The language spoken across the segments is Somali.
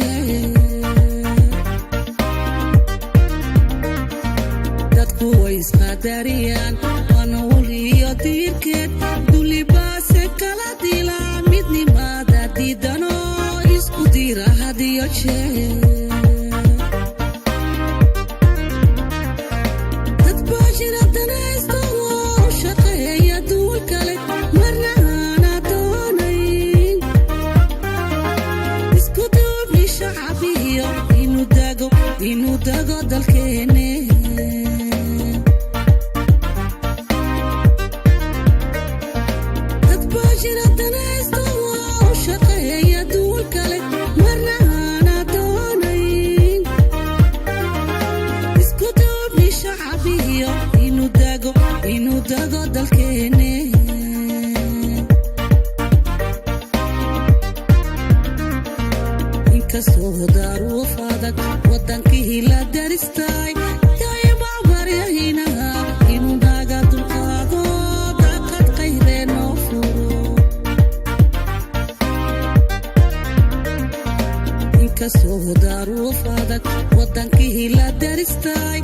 yeeshee dadku way isqadariyaan waana weliyo diirkeed dulibaase kala dilaa midnimada diidanoo isku dira hadiyo jeer inuu dago dalkeene dad baa jira danaysto u shaqeeya duul kale marna aana doonayn isku duubni shacabiyo inuu dago dalkeene inkastoo daruuf adag wadankii la daristay dayma baryahinaha inuu naga dulqaado daaqad qayreenoo furo inkastoo daruuf adag wadankii la daristay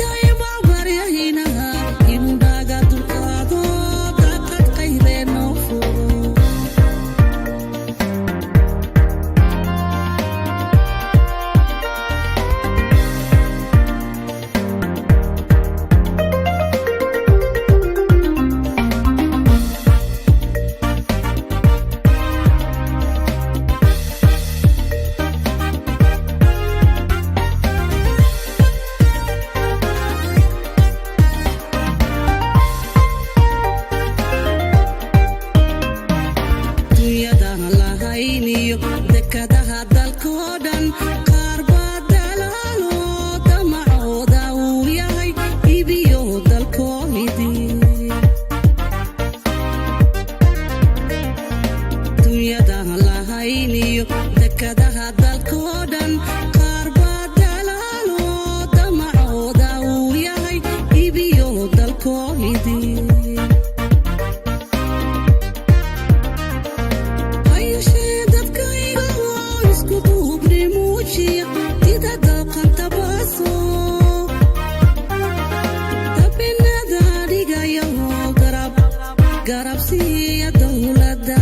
dayma baryahinaha inuu naga dulqaado daaqad qayreenoo furo dekadaha dalkoo dhan qaar baa dalaalo damacooda uu yahay ibiyo dalkoomidii dunyadahan lahayniyo dekadaha dalkoo dhan qaar baa dalaalo damacooda uu yahay ibiyo dalkoomidii garabsiya dowladda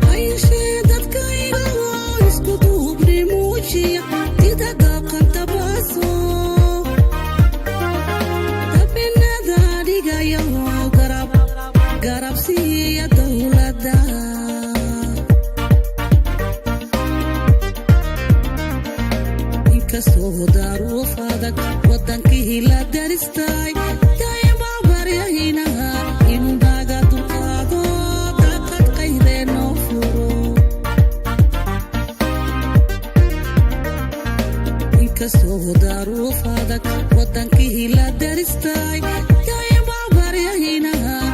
hayshee dadkayga oo isku duubni muujiya dida daqanta baaso dabinada dhigaya oo garabsiya dowladda inkastoo daruuf adag wadankii la daristay dayma baryahinaha inuu naga dulqaado daaqad qayreenoo furo inkastoo daruuf adag wadankii la daristay dayma baryahinaha